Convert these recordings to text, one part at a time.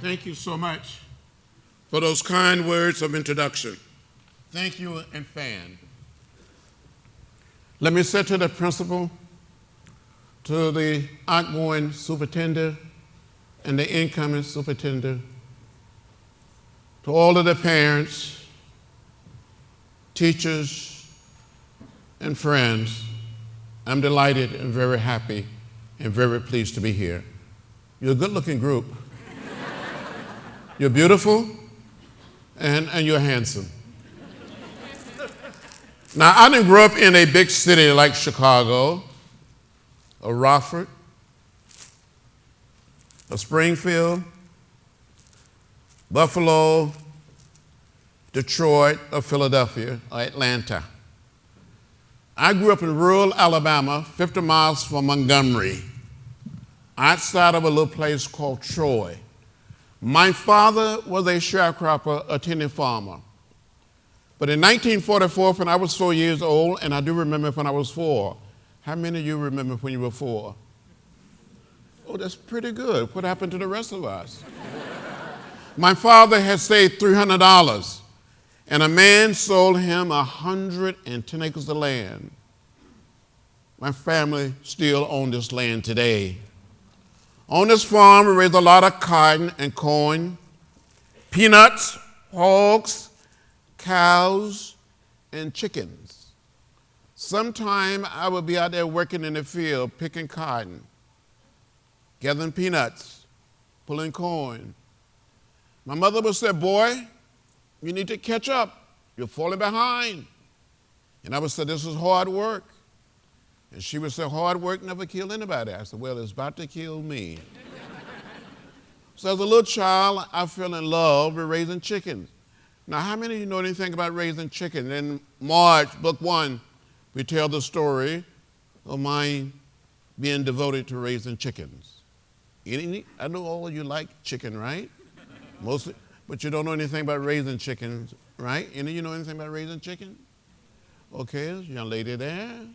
Thank you so much for those kind words of introduction. Thank you, and fan. Let me say to the principal, to the outgoing superintendent, and the incoming superintendent, to all of the parents, teachers, and friends, I'm delighted and very happy and very pleased to be here. You're a good-looking group. You're beautiful, and you're handsome. Now, I didn't grow up in a big city like Chicago, or Rockford, or Springfield, Buffalo, Detroit, or Philadelphia, or Atlanta. I grew up in rural Alabama, 50 miles from Montgomery, outside of a little place called Troy. My father was a sharecropper, a tenant farmer. But in 1944, when I was 4 years old, and I do remember when I was 4, how many of you remember when you were 4? Oh, that's pretty good. What happened to the rest of us? My father had saved $300, and a man sold him 110 acres of land. My family still owns this land today. On this farm, we raised a lot of cotton and corn, peanuts, hogs, cows, and chickens. Sometime I would be out there working in the field, picking cotton, gathering peanuts, pulling corn. My mother would say, "Boy, you need to catch up. You're falling behind." And I would say, "This is hard work." And she would say, "Hard work never killed anybody." I said, "Well, it's about to kill me." So as a little child, I fell in love with raising chickens. Now, how many of you know anything about raising chickens? In March, book 1, we tell the story of mine being devoted to raising chickens. I know all of you like chicken, right? Mostly, but you don't know anything about raising chickens, right? Any of you know anything about raising chicken? Okay, young lady there.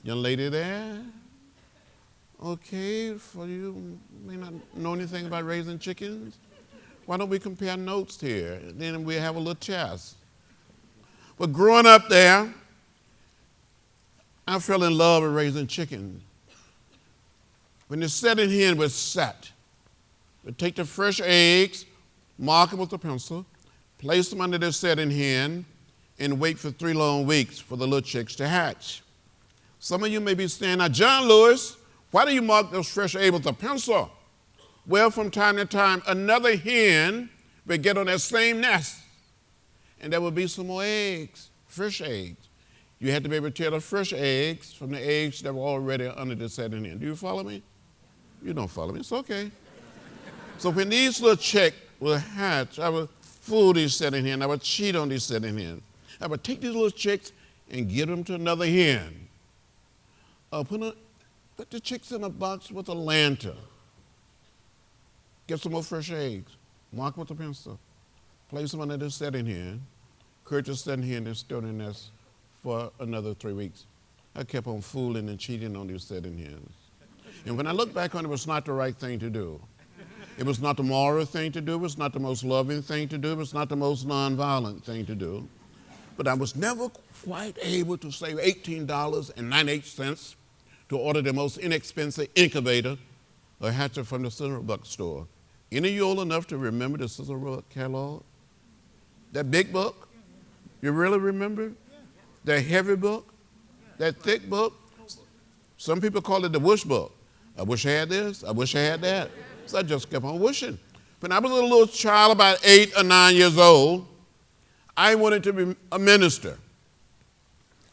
Young lady there. Okay, for you may not know anything about raising chickens. Why don't we compare notes here? Then we have a little test. But growing up there, I fell in love with raising chickens. When the setting hen was set, we'd take the fresh eggs, mark them with a pencil, place them under the setting hen, and wait for 3 long weeks for the little chicks to hatch. Some of you may be saying, "Now, John Lewis, why do you mark those fresh eggs with a pencil?" Well, from time to time, another hen would get on that same nest, and there would be some more eggs, fresh eggs. You had to be able to tell the fresh eggs from the eggs that were already under the setting hen. Do you follow me? You don't follow me. It's okay. So when these little chicks would hatch, I would fool these setting hens. I would cheat on these setting hens. I would take these little chicks and give them to another hen. Put the chicks in a box with a lantern. Get some more fresh eggs. Mark with a pencil. Place them under the setting hen. Encourage the setting hen to stay in the nest for another 3 weeks. I kept on fooling and cheating on these setting hens. And when I look back on it, it was not the right thing to do. It was not the moral thing to do. It was not the most loving thing to do. It was not the most nonviolent thing to do. But I was never quite able to save $18.98 to order the most inexpensive incubator or hatcher from the Center Book store. Any of you old enough to remember the Center Book catalog? That big book? You really remember? That heavy book? That thick book? Some people call it the wish book. I wish I had this. I wish I had that. So I just kept on wishing. When I was a little child, about 8 or 9 years old, I wanted to be a minister.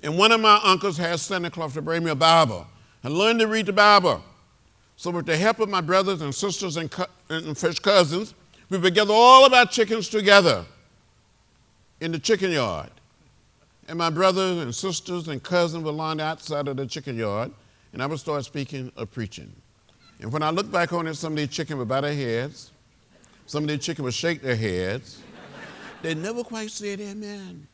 And one of my uncles had Santa Claus to bring me a Bible. I learned to read the Bible. So with the help of my brothers and sisters and first cousins, we would gather all of our chickens together in the chicken yard. And my brothers and sisters and cousins would line outside of the chicken yard, and I would start speaking or preaching. And when I look back on it, some of these chickens would bow their heads. Some of these chickens would shake their heads. They never quite said amen.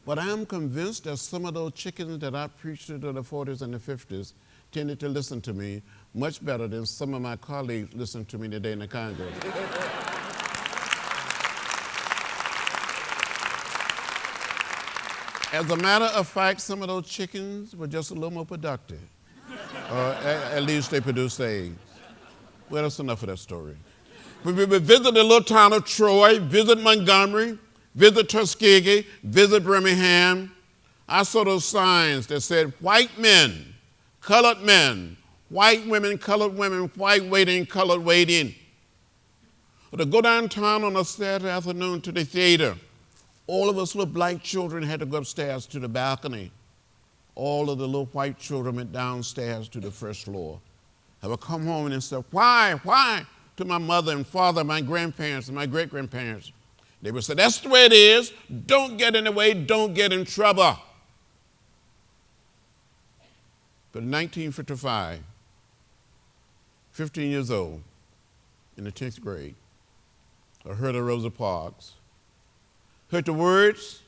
But I'm convinced that some of those chickens that I preached to in the 40s and the 50s tended to listen to me much better than some of my colleagues listen to me today in the Congress. As a matter of fact, some of those chickens were just a little more productive. Or at least they produced eggs. Well, that's enough of that story. We visit the little town of Troy, visit Montgomery, visit Tuskegee, visit Birmingham. I saw those signs that said white men, colored men, white women, white waiting, colored waiting. Or to go downtown on a Saturday afternoon to the theater, all of us little black children had to go upstairs to the balcony. All of the little white children went downstairs to the first floor. I would come home and say, why? To my mother and father, my grandparents and my great-grandparents. They would say, that's the way it is. Don't get in the way, don't get in trouble. But in 1955, 15 years old, in the 10th grade, I heard of Rosa Parks, heard the words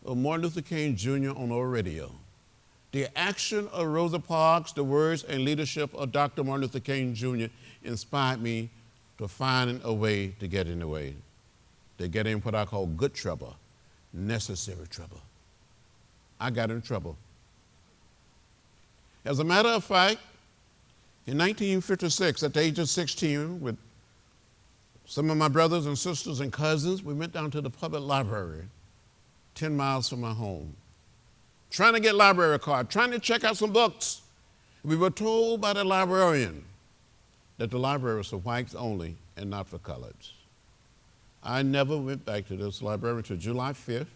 of Martin Luther King Jr. on our radio. The action of Rosa Parks, the words and leadership of Dr. Martin Luther King Jr. inspired me to find a way to get in the way, to get in what I call good trouble, necessary trouble. I got in trouble. As a matter of fact, in 1956, at the age of 16, with some of my brothers and sisters and cousins, we went down to the public library, 10 miles from my home, trying to get a library card, trying to check out some books. We were told by the librarian that the library was for whites only and not for coloreds. I never went back to this library until July 5th,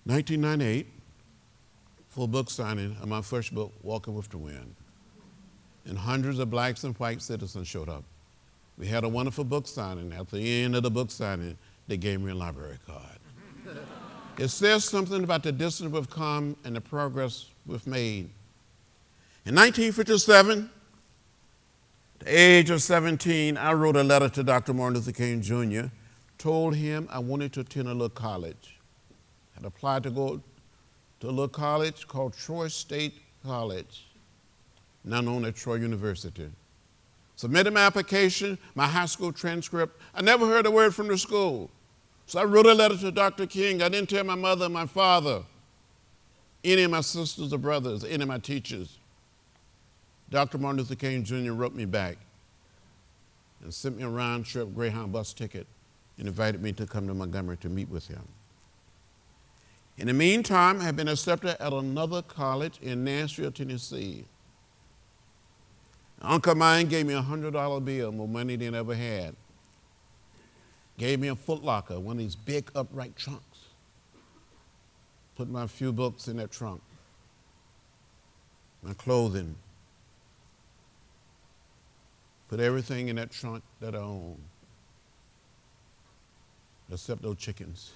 1998, for a book signing of my first book, Walking with the Wind. And hundreds of blacks and white citizens showed up. We had a wonderful book signing. At the end of the book signing, they gave me a library card. It says something about the distance we've come and the progress we've made. In 1957, at the age of 17, I wrote a letter to Dr. Martin Luther King Jr., told him I wanted to attend a little college. I had applied to go to a little college called Troy State College, now known as Troy University. Submitted my application, my high school transcript. I never heard a word from the school. So I wrote a letter to Dr. King. I didn't tell my mother and my father, any of my sisters or brothers, any of my teachers. Dr. Martin Luther King Jr. wrote me back and sent me a round-trip Greyhound bus ticket and invited me to come to Montgomery to meet with him. In the meantime, I had been accepted at another college in Nashville, Tennessee. An uncle of mine gave me a $100 bill, more money than I ever had. Gave me a Foot Locker, one of these big upright trunks. Put my few books in that trunk, my clothing. Put everything in that trunk that I own, except those chickens,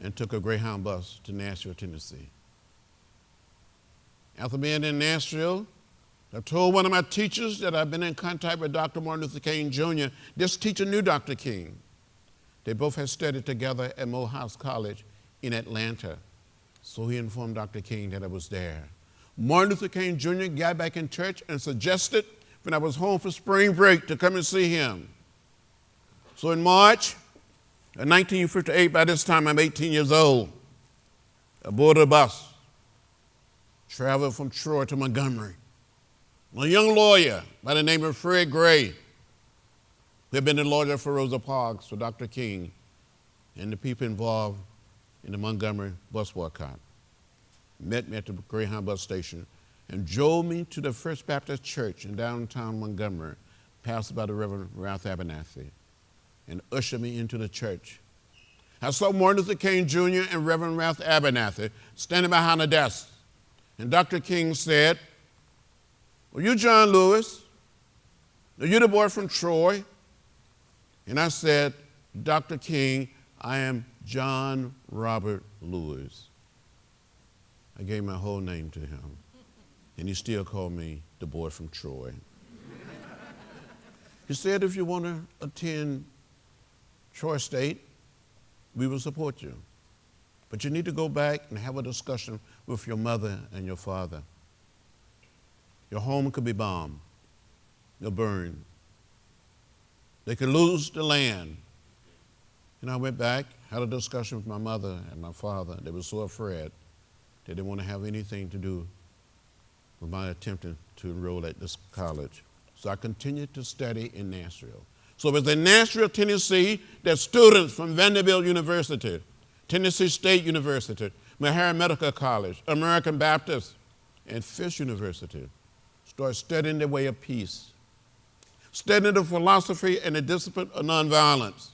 and took a Greyhound bus to Nashville, Tennessee. After being in Nashville, I told one of my teachers that I'd been in contact with Dr. Martin Luther King Jr. This teacher knew Dr. King. They both had studied together at Morehouse College in Atlanta. So he informed Dr. King that I was there. Martin Luther King Jr. got back in touch and suggested when I was home for spring break to come and see him. So in March of 1958, by this time I'm 18 years old, I boarded a bus, traveled from Troy to Montgomery. A young lawyer by the name of Fred Gray, who had been the lawyer for Rosa Parks, for Dr. King, and the people involved in the Montgomery Bus Boycott, met me at the Greyhound bus station and drove me to the First Baptist Church in downtown Montgomery, pastored by the Reverend Ralph Abernathy, and ushered me into the church. I saw Martin Luther King Jr. and Reverend Ralph Abernathy standing behind a desk, and Dr. King said, "Are you John Lewis? Are you the boy from Troy?" And I said, "Dr. King, I am John Robert Lewis." I gave my whole name to him, and he still called me the boy from Troy. He said, "If you want to attend Troy State, we will support you. But you need to go back and have a discussion with your mother and your father. Your home could be bombed or burned. They could lose the land. And I went back, had a discussion with my mother and my father. They were so afraid they didn't want to have anything to do with my attempting to enroll at this college. So I continued to study in Nashville. So it was in Nashville, Tennessee, that students from Vanderbilt University, Tennessee State University, Meharry Medical College, American Baptist, and Fisk University started studying the way of peace, studying the philosophy and the discipline of nonviolence.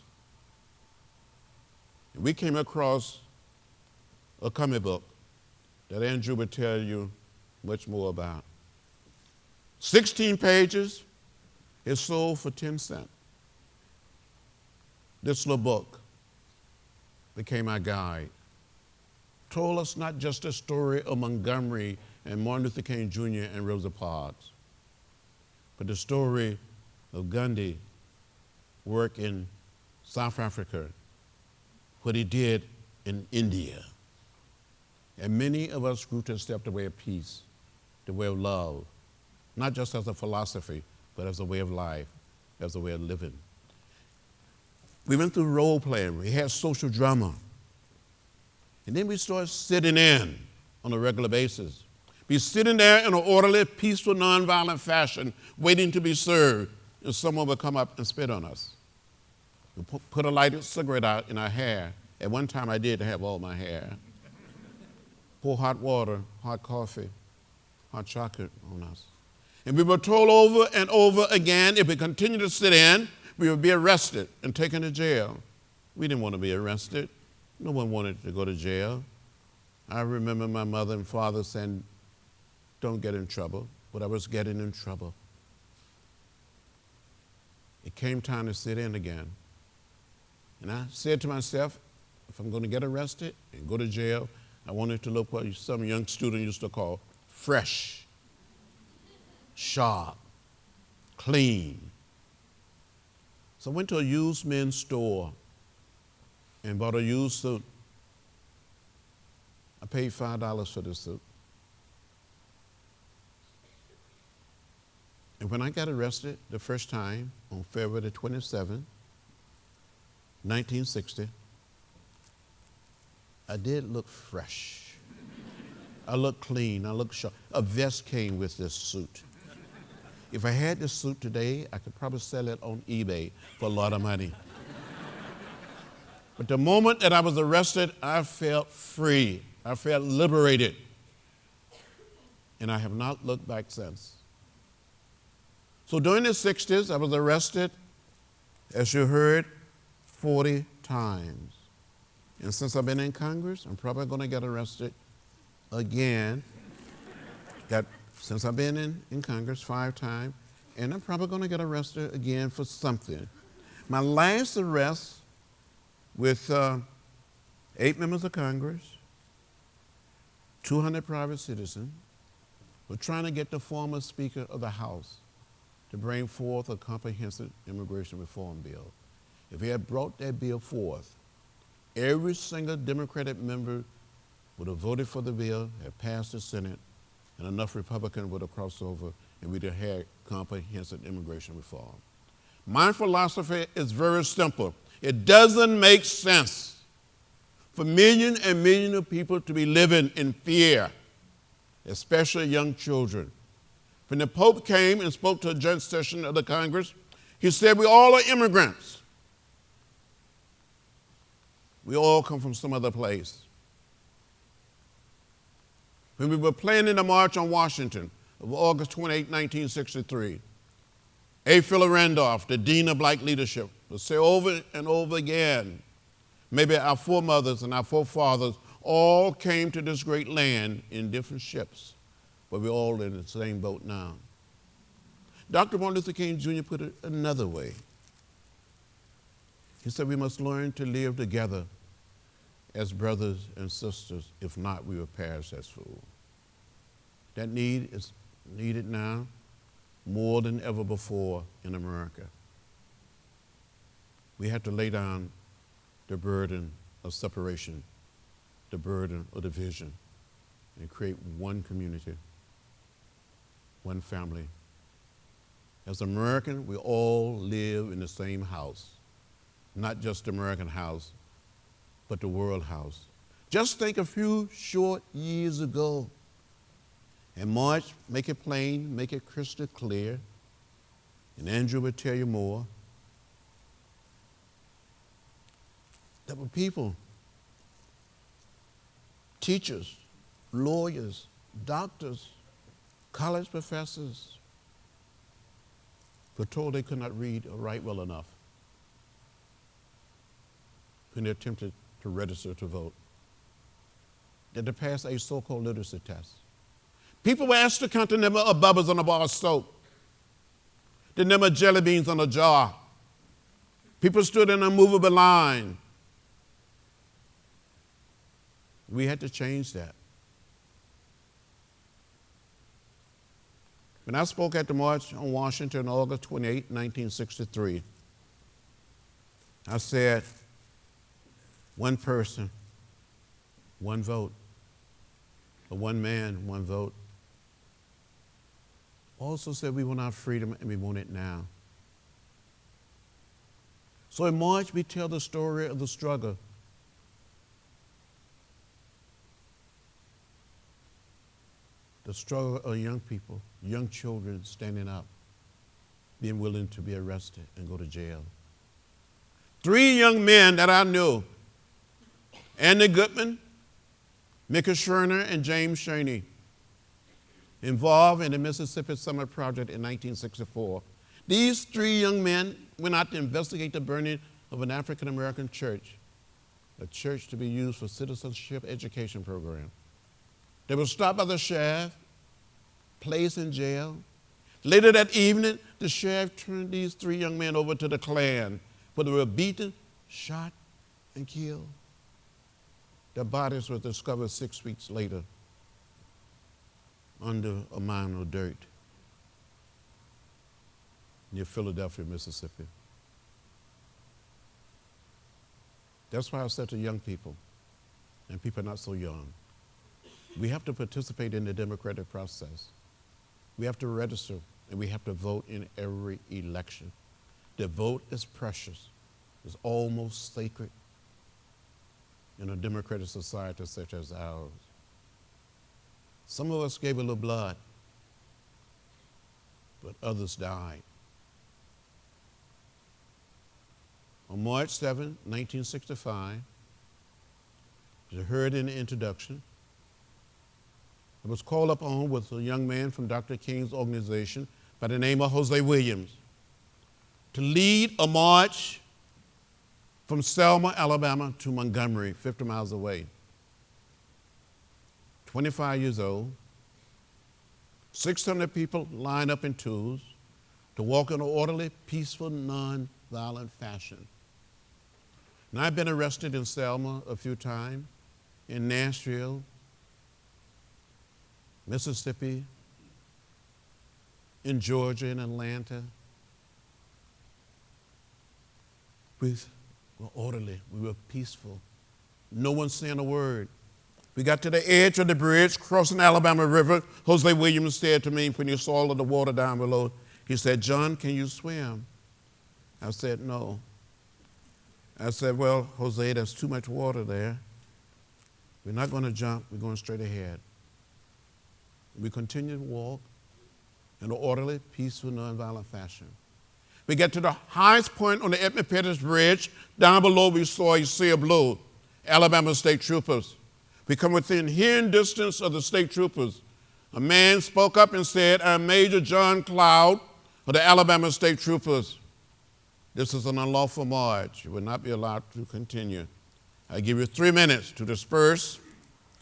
And we came across a comic book that Andrew would tell you much more about. 16 pages, it sold for 10 cents. This little book became our guide. Told us not just the story of Montgomery and Martin Luther King Jr. and Rosa Parks, but the story of Gandhi work in South Africa, what he did in India. And many of us grew to accept the way of peace, the way of love, not just as a philosophy, but as a way of life, as a way of living. We went through role playing, we had social drama. And then we started sitting in on a regular basis. Be sitting there in an orderly, peaceful, nonviolent fashion, waiting to be served, and someone would come up and spit on us. We put a lighted cigarette out in our hair. At one time I did have all my hair. Pour hot water, hot coffee, hot chocolate on us. And we were told over and over again, if we continued to sit in, we would be arrested and taken to jail. We didn't want to be arrested. No one wanted to go to jail. I remember my mother and father saying, don't get in trouble, but I was getting in trouble. It came time to sit in again. And I said to myself, if I'm going to get arrested and go to jail, I wanted to look what some young student used to call fresh, sharp, clean. So I went to a used men's store and bought a used suit. I paid $5 for this suit. And when I got arrested the first time on February 27, 1960, I did look fresh. I looked clean, I looked sharp. A vest came with this suit. If I had this suit today, I could probably sell it on eBay for a lot of money. But the moment that I was arrested, I felt free. I felt liberated. And I have not looked back since. So during the 60s, I was arrested, as you heard, 40 times. And since I've been in Congress, I'm probably going to get arrested again. Since I've been in Congress 5 times, and I'm probably going to get arrested again for something. My last arrest with 8 members of Congress, 200 private citizens, were trying to get the former Speaker of the House to bring forth a comprehensive immigration reform bill. If he had brought that bill forth, every single Democratic member would have voted for the bill, have passed the Senate, and enough Republicans would have crossed over, and we'd have had comprehensive immigration reform. My philosophy is very simple. It doesn't make sense for millions and millions of people to be living in fear, especially young children. When the Pope came and spoke to a joint session of the Congress, he said, we all are immigrants. We all come from some other place. When we were planning the March on Washington of August 28, 1963, A. Philip Randolph, the Dean of Black Leadership, would say over and over again, maybe our foremothers and our forefathers all came to this great land in different ships, but we're all in the same boat now. Dr. Martin Luther King Jr. put it another way. He said we must learn to live together as brothers and sisters. If not, we will perish as fools. That need is needed now more than ever before in America. We have to lay down the burden of separation, the burden of division, and create one community, one family. As Americans, we all live in the same house. not just the American house, but the world house. Just think a few short years ago, and March, make it plain, make it crystal clear, and Andrew will tell you more. There were people, teachers, lawyers, doctors, college professors, were told they could not read or write well enough when they attempted to register to vote, that they passed a so-called literacy test. People were asked to count the number of bubbles on a bar of soap, the number of jelly beans on a jar. People stood in a movable line. We had to change that. When I spoke at the March on Washington on August 28, 1963, I said, one person, one vote, or one man, one vote. Also said we want our freedom and we want it now. So in March, we tell the story of the struggle. The struggle of young people, young children standing up, being willing to be arrested and go to jail. 3 young men that I knew, Andy Goodman, Micah Scherner, and James Chaney, involved in the Mississippi Summer Project in 1964. These 3 young men went out to investigate the burning of an African-American church, a church to be used for citizenship education program. They were stopped by the sheriff, placed in jail. Later that evening, the sheriff turned these 3 young men over to the Klan, where they were beaten, shot, and killed. Their bodies were discovered 6 weeks later under a mound of dirt near Philadelphia, Mississippi. That's why I said to young people, and people not so young, we have to participate in the democratic process. We have to register, and we have to vote in every election. The vote is precious. It's almost sacred in a democratic society such as ours. Some of us gave a little blood, but others died. On March 7, 1965, as you heard in the introduction, I was called upon with a young man from Dr. King's organization by the name of Jose Williams to lead a march from Selma, Alabama to Montgomery, 50 miles away. 25 years old, 600 people lined up in twos to walk in an orderly, peaceful, non-violent fashion. And I've been arrested in Selma a few times, in Nashville, Mississippi, in Georgia, in Atlanta. We were orderly, we were peaceful. No one saying a word. We got to the edge of the bridge, crossing the Alabama River. Jose Williams said to me when he saw all of the water down below, he said, "John, can you swim?" I said, "No." I said, "Well, Jose, there's too much water there. We're not going to jump, we're going straight ahead." We continued to walk in an orderly, peaceful, nonviolent fashion. We get to the highest point on the Edmund Pettus Bridge. Down below, we saw a sea of blue, Alabama state troopers. We come within hearing distance of the state troopers. A man spoke up and said, "I'm Major John Cloud of the Alabama state troopers. This is an unlawful march. You will not be allowed to continue. I give you 3 minutes to disperse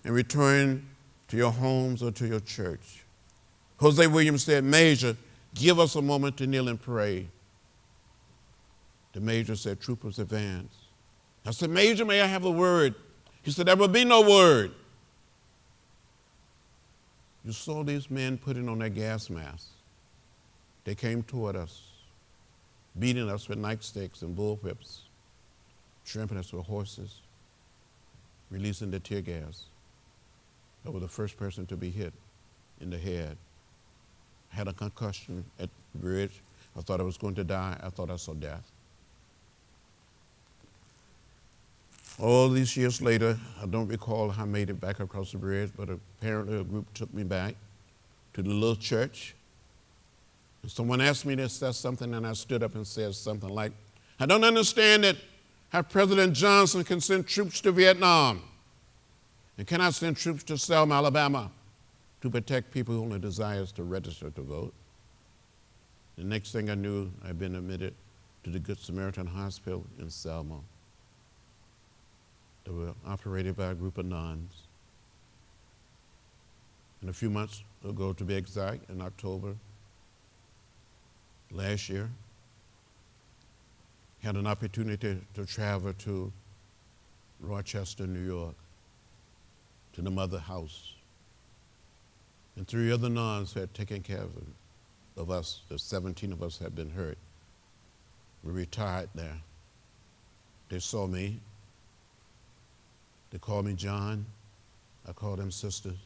and return to your homes or to your church." Jose Williams said, "Major, give us a moment to kneel and pray." The major said, "Troopers, advance." I said, "Major, may I have a word?" He said, "There will be no word." You saw these men putting on their gas masks. They came toward us, beating us with nightsticks and bullwhips, trampling us with horses, releasing the tear gas. I was the first person to be hit in the head. I had a concussion at the bridge. I thought I was going to die. I thought I saw death. All these years later, I don't recall how I made it back across the bridge, but apparently a group took me back to the little church. And someone asked me to say something, and I stood up and said something like, I don't understand it, how President Johnson can send troops to Vietnam and cannot send troops to Selma, Alabama to protect people who only desires to register to vote. The next thing I knew, I'd been admitted to the Good Samaritan Hospital in Selma. They were operated by a group of nuns. And a few months ago, to be exact, in October last year, had an opportunity to travel to Rochester, New York, to the Mother House. And 3 other nuns who had taken care of us, the 17 of us had been hurt. We retired there. They saw me. They called me John. I called them sisters.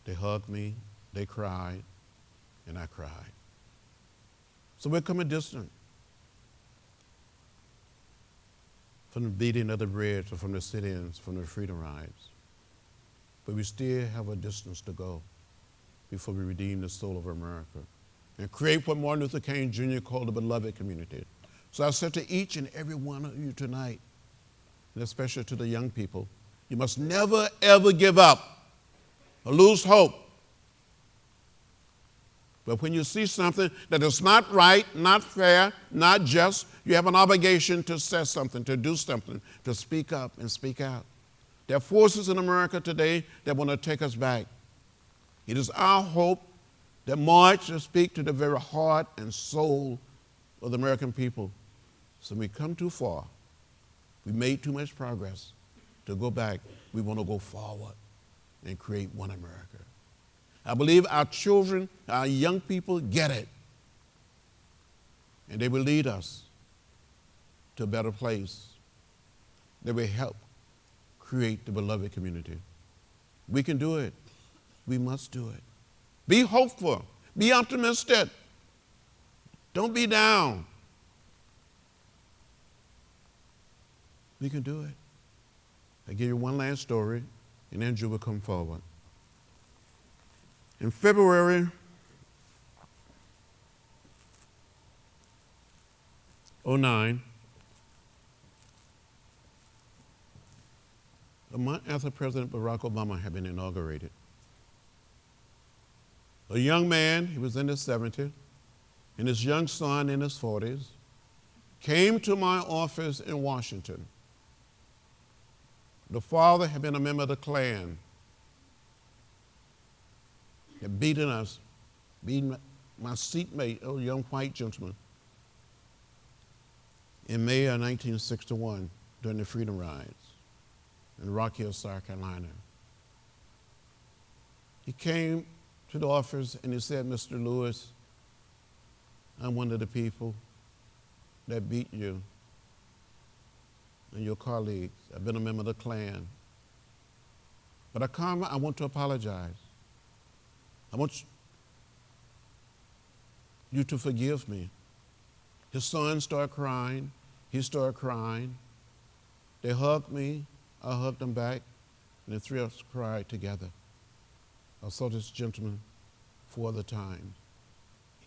They hugged me, they cried, and I cried. So we're coming distant from the beating of the bridge or from the sit-ins, from the freedom rides. But we still have a distance to go before we redeem the soul of America and create what Martin Luther King Jr. called the beloved community. So I said to each and every one of you tonight, and especially to the young people, you must never, ever give up or lose hope. But when you see something that is not right, not fair, not just, you have an obligation to say something, to do something, to speak up and speak out. There are forces in America today that want to take us back. It is our hope that march to speak to the very heart and soul of the American people. So we come too far. We made too much progress to go back. We want to go forward and create one America. I believe our children, our young people get it. And they will lead us to a better place. They will help create the beloved community. We can do it. We must do it. Be hopeful. Be optimistic. Don't be down. We can do it. I'll give you one last story, and Andrew will come forward. In February '09, a month after President Barack Obama had been inaugurated, a young man, he was in his 70s, and his young son in his 40s, came to my office in Washington. The father had been a member of the Klan, had beaten us, beaten my seatmate, a young white gentleman, in May of 1961 during the Freedom Rides in Rock Hill, South Carolina. He came to the office and he said, Mr. Lewis, I'm one of the people that beat you and your colleagues. I've been a member of the Klan. But I want to apologize. I want you to forgive me. His son started crying. He started crying. They hugged me. I hugged them back. And the three of us cried together. I saw this gentleman 4 other times.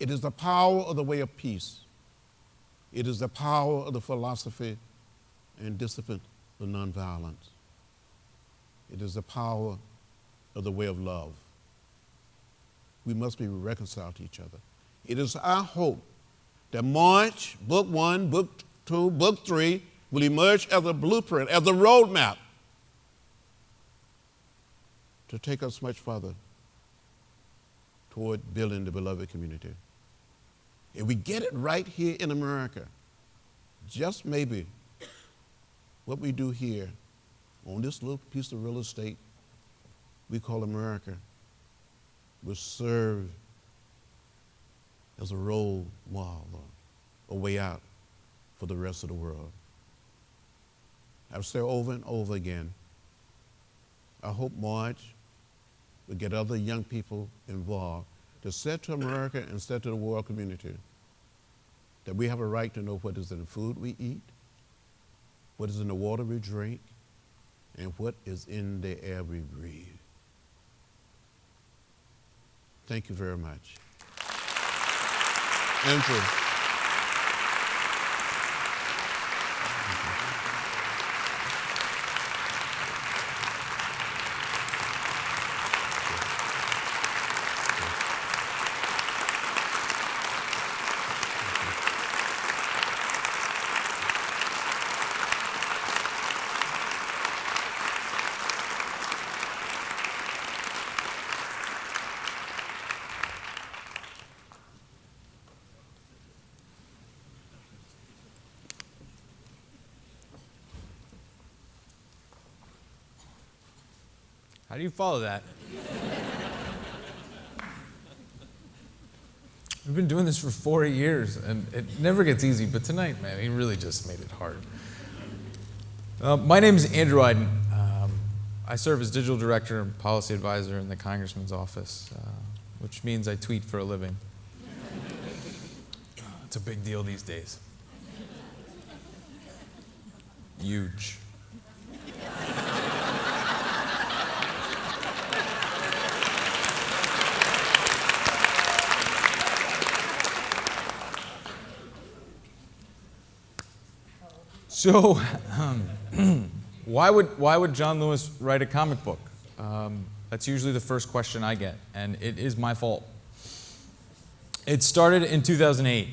It is the power of the way of peace. It is the power of the philosophy and discipline of nonviolence. It is the power of the way of love. We must be reconciled to each other. It is our hope that March, Book 1, Book 2, Book 3 will emerge as a blueprint, as a roadmap to take us much further toward building the beloved community. If we get it right here in America, just maybe what we do here on this little piece of real estate we call America will serve as a role model, a way out for the rest of the world. I've said over and over again, I hope March will get other young people involved to say to America and say to the world community that we have a right to know what is in the food we eat, what is in the water we drink, and what is in the air we breathe. Thank you very much. Andrew. How do you follow that? We've been doing this for 4 years, and it never gets easy, but tonight, man, he really just made it hard. My name is Andrew Aydin. I serve as digital director and policy advisor in the Congressman's office, which means I tweet for a living. It's a big deal these days. Huge. So, why would John Lewis write a comic book? That's usually the first question I get, and it is my fault. It started in 2008.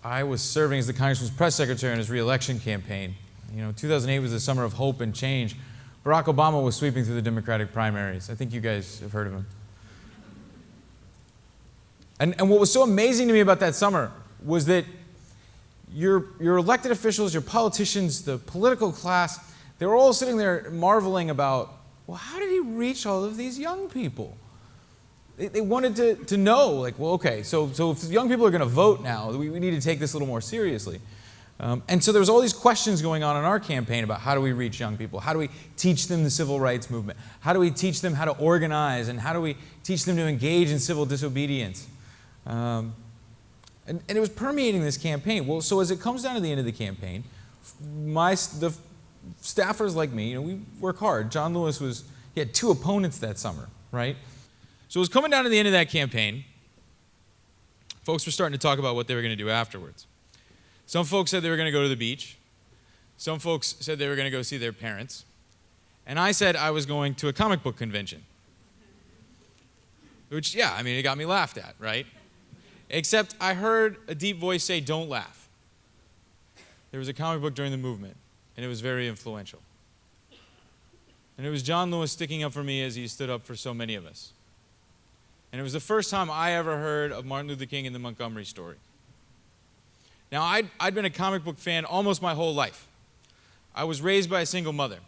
I was serving as the Congressman's press secretary in his re-election campaign. 2008 was the summer of hope and change. Barack Obama was sweeping through the Democratic primaries. I think you guys have heard of him. And what was so amazing to me about that summer was that your elected officials, your politicians, the political class, they were all sitting there marveling about, well, how did he reach all of these young people? They wanted to know, like, well, okay, so if young people are going to vote now, we need to take this a little more seriously. And so there was all these questions going on in our campaign about how do we reach young people? How do we teach them the civil rights movement? How do we teach them how to organize? And how do we teach them to engage in civil disobedience? And it was permeating this campaign. Well, so as it comes down to the end of the campaign, the staffers like me, we work hard. John Lewis he had 2 opponents that summer, right? So it was coming down to the end of that campaign. Folks were starting to talk about what they were going to do afterwards. Some folks said they were going to go to the beach. Some folks said they were going to go see their parents. And I said I was going to a comic book convention. Which, yeah, it got me laughed at, right? Except I heard a deep voice say, "Don't laugh." There was a comic book during the movement, and it was very influential. And it was John Lewis sticking up for me as he stood up for so many of us. And it was the first time I ever heard of Martin Luther King and the Montgomery Story. Now, I'd been a comic book fan almost my whole life. I was raised by a single mother.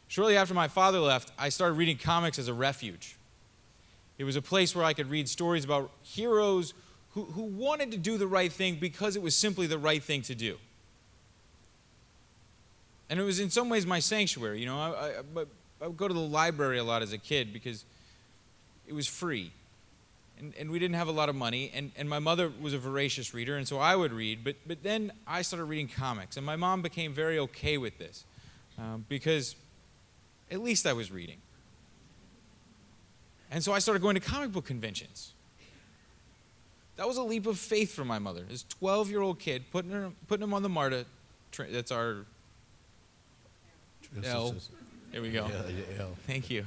Shortly after my father left, I started reading comics as a refuge. It was a place where I could read stories about heroes who wanted to do the right thing because it was simply the right thing to do. And it was in some ways my sanctuary. I would go to the library a lot as a kid because it was free. And we didn't have a lot of money, and my mother was a voracious reader, and so I would read, but then I started reading comics, and my mom became very okay with this because at least I was reading. And so I started going to comic book conventions. That was a leap of faith for my mother. This 12-year-old kid, putting him on the MARTA, that's our L. There we go. Yeah, L. Thank you.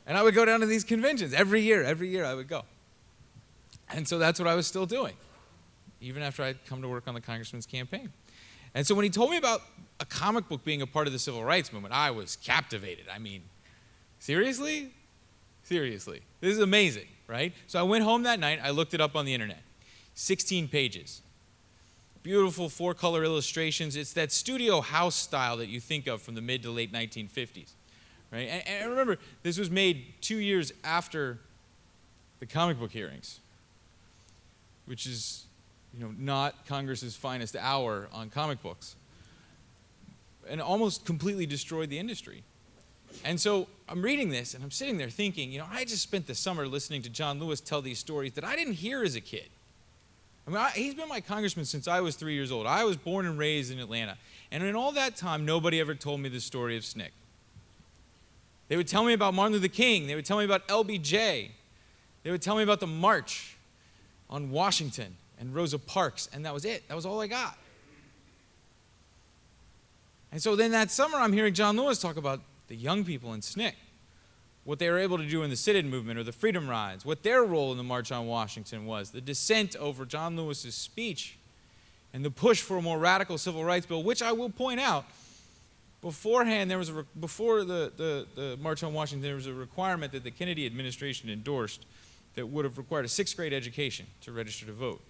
And I would go down to these conventions every year I would go. And so that's what I was still doing, even after I'd come to work on the Congressman's campaign. And so when he told me about a comic book being a part of the civil rights movement, I was captivated. Seriously? Seriously. This is amazing, right? So I went home that night, I looked it up on the internet. 16 pages. Beautiful 4-color illustrations. It's that studio house style that you think of from the mid to late 1950s. Right? And remember, this was made 2 years after the comic book hearings, which is, not Congress's finest hour on comic books, and almost completely destroyed the industry. And so I'm reading this, and I'm sitting there thinking, I just spent the summer listening to John Lewis tell these stories that I didn't hear as a kid. I mean, he's been my congressman since I was 3 years old. I was born and raised in Atlanta. And in all that time, nobody ever told me the story of SNCC. They would tell me about Martin Luther King. They would tell me about LBJ. They would tell me about the march on Washington and Rosa Parks, and that was it. That was all I got. And so then that summer, I'm hearing John Lewis talk about the young people in SNCC, what they were able to do in the sit-in movement or the freedom rides, what their role in the March on Washington was, the dissent over John Lewis's speech, and the push for a more radical civil rights bill, which I will point out, beforehand, there was before the March on Washington, there was a requirement that the Kennedy administration endorsed that would have required a 6th grade education to register to vote.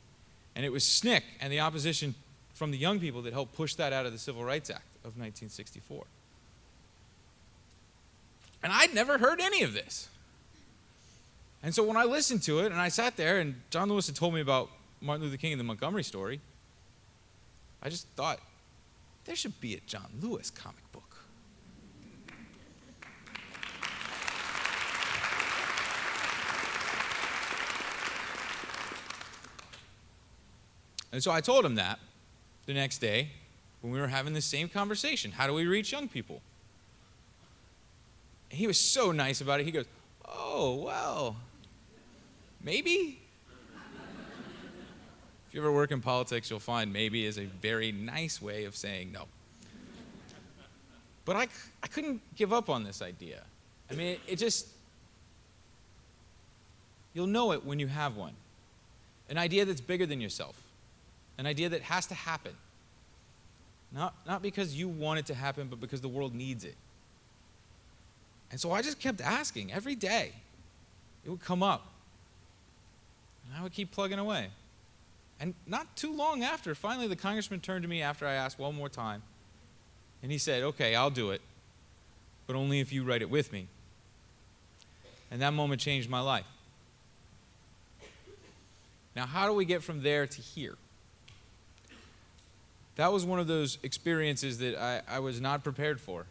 And it was SNCC and the opposition from the young people that helped push that out of the Civil Rights Act of 1964. And I'd never heard any of this. And so when I listened to it, and I sat there, and John Lewis had told me about Martin Luther King and the Montgomery Story, I just thought, there should be a John Lewis comic book. And so I told him that the next day when we were having the same conversation. How do we reach young people? And he was so nice about it. He goes, oh, well, maybe. If you ever work in politics, you'll find maybe is a very nice way of saying no. But I couldn't give up on this idea. I mean, it just, you'll know it when you have one. An idea that's bigger than yourself. An idea that has to happen. Not because you want it to happen, but because the world needs it. And so I just kept asking every day. It would come up. And I would keep plugging away. And not too long after, finally the congressman turned to me after I asked one more time. And he said, okay, I'll do it, but only if you write it with me. And that moment changed my life. Now, how do we get from there to here? That was one of those experiences that I was not prepared for.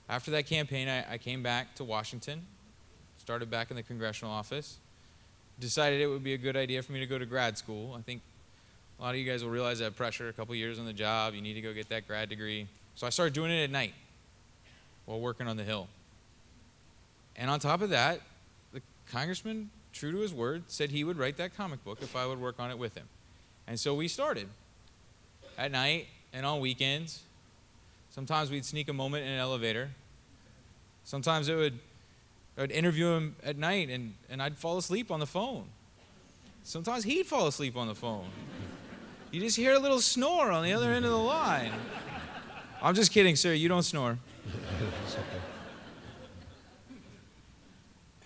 After that campaign, I came back to Washington, started back in the Congressional office, decided it would be a good idea for me to go to grad school. I think a lot of you guys will realize that pressure, a couple years on the job, you need to go get that grad degree. So I started doing it at night while working on the Hill. And on top of that, the congressman, true to his word, said he would write that comic book if I would work on it with him. And so we started at night and on weekends. Sometimes we'd sneak a moment in an elevator. Sometimes I would interview him at night and I'd fall asleep on the phone. Sometimes he'd fall asleep on the phone. You just hear a little snore on the other end of the line. I'm just kidding, sir. You don't snore.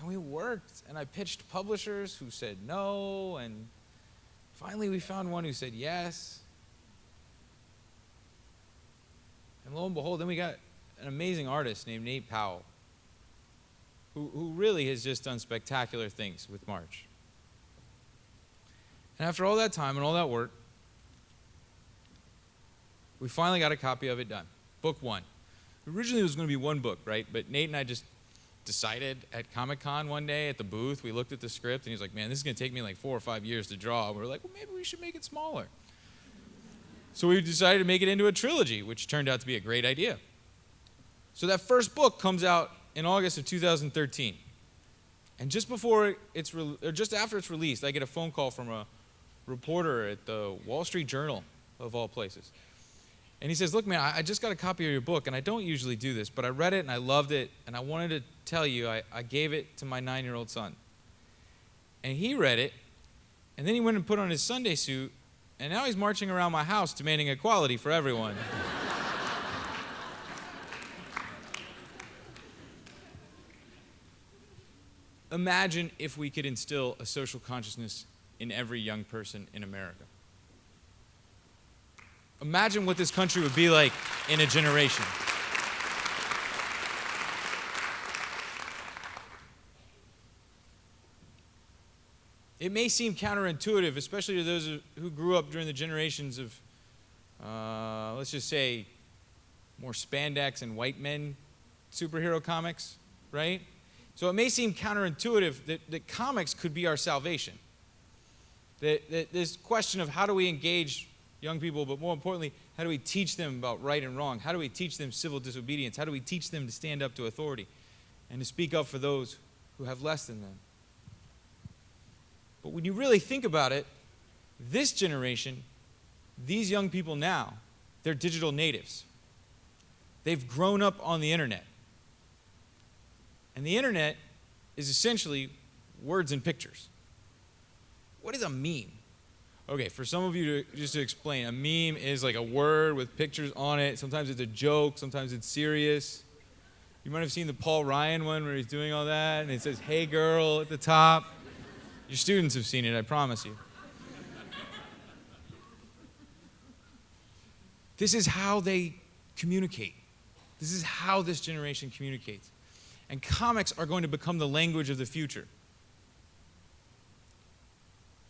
And we worked, and I pitched publishers who said no, and finally we found one who said yes. And lo and behold, then we got an amazing artist named Nate Powell, who really has just done spectacular things with March. And after all that time and all that work, we finally got a copy of it done. Book 1. Originally it was going to be one book, right? But Nate and I just decided at Comic-Con one day at the booth, we looked at the script and he's like, man, this is going to take me like 4 or 5 years to draw. And we were like, well, maybe we should make it smaller. So we decided to make it into a trilogy, which turned out to be a great idea. So that first book comes out in August of 2013. And just after it's released, I get a phone call from a reporter at the Wall Street Journal, of all places. And he says, look, man, I just got a copy of your book, and I don't usually do this, but I read it and I loved it, and I wanted to tell you I gave it to my 9-year-old son. And he read it, and then he went and put on his Sunday suit, and now he's marching around my house demanding equality for everyone. Imagine if we could instill a social consciousness in every young person in America. Imagine what this country would be like in a generation. It may seem counterintuitive, especially to those who grew up during the generations of, let's just say, more spandex and white men superhero comics, right? So it may seem counterintuitive that comics could be our salvation. This question of how do we engage young people, but more importantly, how do we teach them about right and wrong? How do we teach them civil disobedience? How do we teach them to stand up to authority and to speak up for those who have less than them? But when you really think about it, this generation, these young people now, they're digital natives. They've grown up on the internet. And the internet is essentially words and pictures. What is a meme? Okay, for some of you, just to explain, a meme is like a word with pictures on it. Sometimes it's a joke, sometimes it's serious. You might have seen the Paul Ryan one where he's doing all that, and it says, "Hey girl" at the top. Your students have seen it, I promise you. This is how they communicate. This is how this generation communicates. And comics are going to become the language of the future.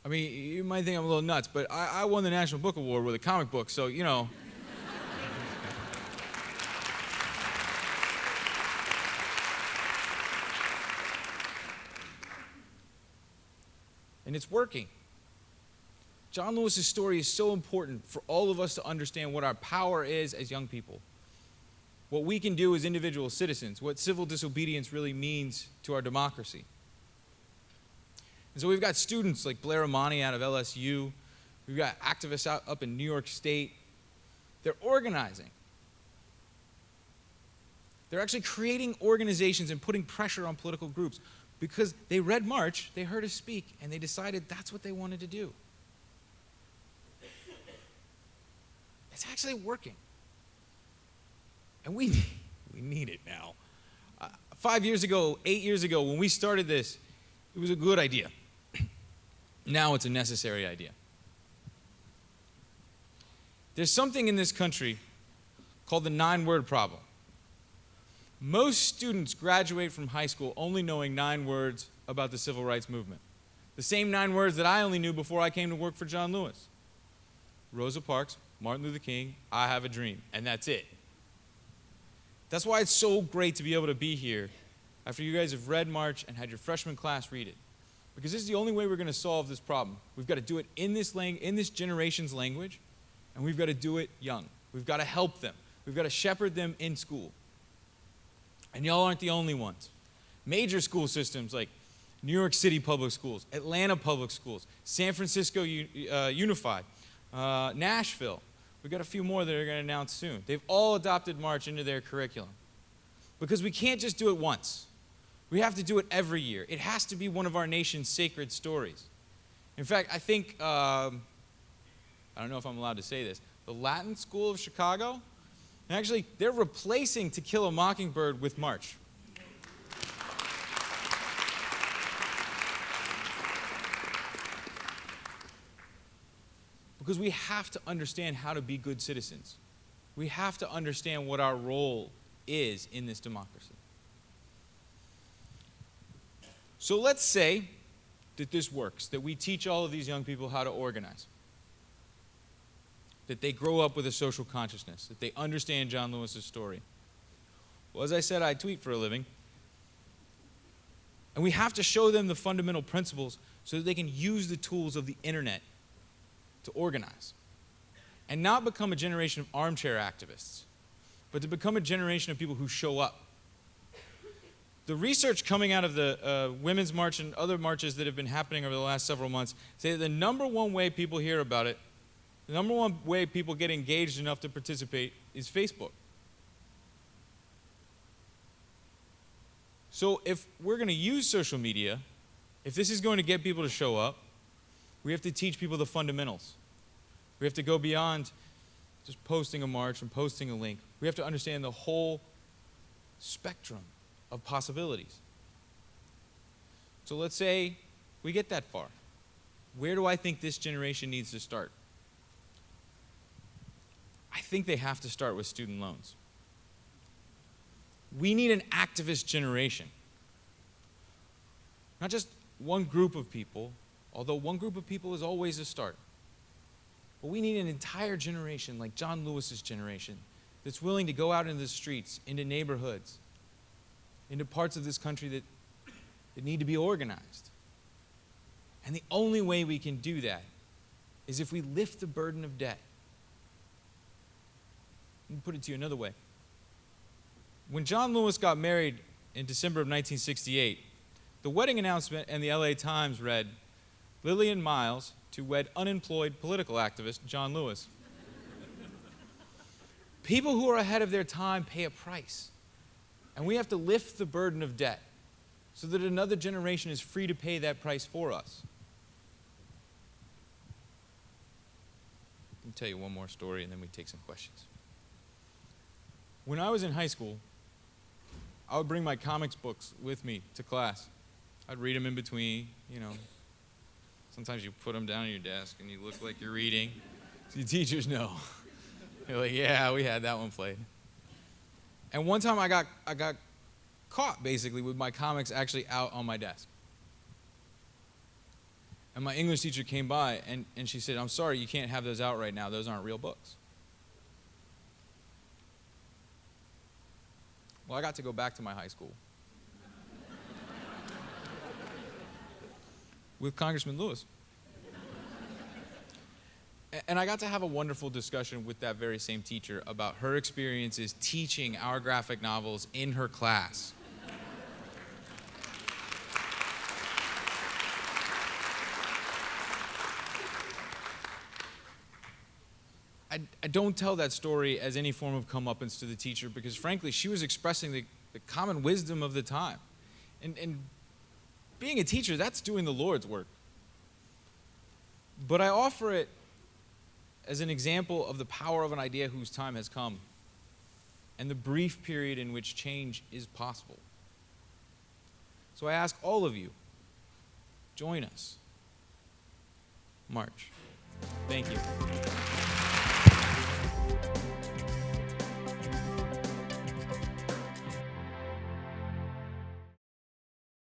I mean, you might think I'm a little nuts, but I won the National Book Award with a comic book, so, you know. And it's working. John Lewis's story is so important for all of us to understand what our power is as young people, what we can do as individual citizens, what civil disobedience really means to our democracy. And so we've got students like Blair Amani out of LSU. We've got activists up in New York State. They're organizing. They're actually creating organizations and putting pressure on political groups because they read March, they heard us speak, and they decided that's what they wanted to do. It's actually working. And we need it now. 5 years ago, 8 years ago, when we started this, it was a good idea. Now it's a necessary idea. There's something in this country called the 9-word problem. Most students graduate from high school only knowing 9 words about the civil rights movement. The same 9 words that I only knew before I came to work for John Lewis. Rosa Parks, Martin Luther King, I have a dream, and that's it. That's why it's so great to be able to be here after you guys have read March and had your freshman class read it. Because this is the only way we're going to solve this problem. We've got to do it in this generation's language, and we've got to do it young. We've got to help them. We've got to shepherd them in school. And y'all aren't the only ones. Major school systems like New York City Public Schools, Atlanta Public Schools, San Francisco Unified, Nashville. We've got a few more that are going to announce soon. They've all adopted March into their curriculum. Because we can't just do it once. We have to do it every year. It has to be one of our nation's sacred stories. In fact, I think, I don't know if I'm allowed to say this, the Latin School of Chicago, actually, they're replacing To Kill a Mockingbird with March. Because we have to understand how to be good citizens. We have to understand what our role is in this democracy. So let's say that this works, that we teach all of these young people how to organize, that they grow up with a social consciousness, that they understand John Lewis's story. Well, as I said, I tweet for a living. And we have to show them the fundamental principles so that they can use the tools of the internet to organize. And not become a generation of armchair activists, but to become a generation of people who show up. The research coming out of the Women's March and other marches that have been happening over the last several months say that the number one way people hear about it, the number one way people get engaged enough to participate is Facebook. So if we're going to use social media, if this is going to get people to show up, we have to teach people the fundamentals. We have to go beyond just posting a march and posting a link. We have to understand the whole spectrum of possibilities. So let's say we get that far. Where do I think this generation needs to start? I think they have to start with student loans. We need an activist generation. Not just one group of people, although one group of people is always a start. But we need an entire generation, like John Lewis's generation, that's willing to go out into the streets, into neighborhoods, into parts of this country that need to be organized, And the only way we can do that is if we lift the burden of debt. Let me put it to you another way. When John Lewis got married in December of 1968, the wedding announcement in the LA Times read, "Lillian Miles to wed unemployed political activist John Lewis." People who are ahead of their time pay a price. And we have to lift the burden of debt so that another generation is free to pay that price for us. Let me tell you one more story and then we take some questions. When I was in high school, I would bring my comics books with me to class. I'd read them in between, Sometimes you put them down on your desk and you look like you're reading. So the teachers know. They're like, yeah, we had that one played. And one time I got caught, basically, with my comics actually out on my desk. And my English teacher came by and she said, "I'm sorry, you can't have those out right now. Those aren't real books." Well, I got to go back to my high school with Congressman Lewis. And I got to have a wonderful discussion with that very same teacher about her experiences teaching our graphic novels in her class. I don't tell that story as any form of comeuppance to the teacher because, frankly, she was expressing the common wisdom of the time. And being a teacher, that's doing the Lord's work. But I offer it as an example of the power of an idea whose time has come and the brief period in which change is possible. So I ask all of you, join us. March. Thank you.